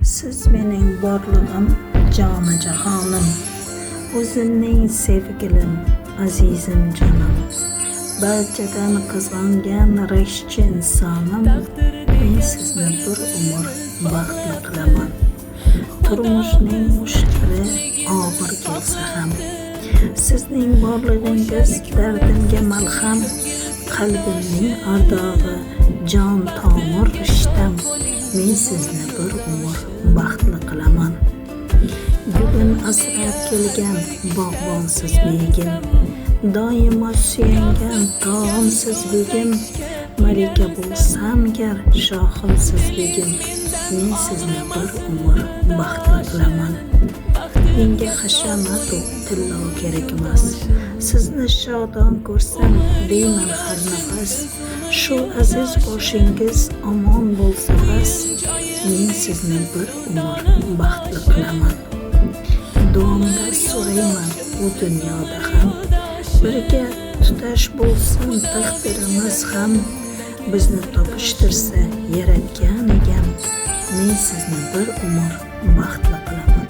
Siz mening borlig'im, joni jahonim, o'zimning sevgilim, azizim jonim, barchadan qizg'angan rashkchi insonim, men sizni bir umr baxtli qilaman. Turmushning mushtari og'ir kelsa ham, sizning borlig'ingiz dardimga malham, qalbimning ardog'i, jon tomir rishtam, men sizni bir umr baxtli qilaman. Bugun asrab kelgan bog'bonsiz begim, doimo suyangan tog'imsiz begim, malika bo'lsam gar shohimsiz begim, men sizni bir umr baxtli qilaman. Menga hashamatu tillo kerak emas, sizni shodon ko'rsam deyman har nafas, shu aziz boshingiz omon bo'lsa bas, men sizni bir umr baxtli qilaman. Duomda so'rayman bu dunyoda ham, birga tutash bo'lsin taqdirimiz ham, bizni topishtirsa yaratgan egam, men sizni bir umr baxtli qilaman.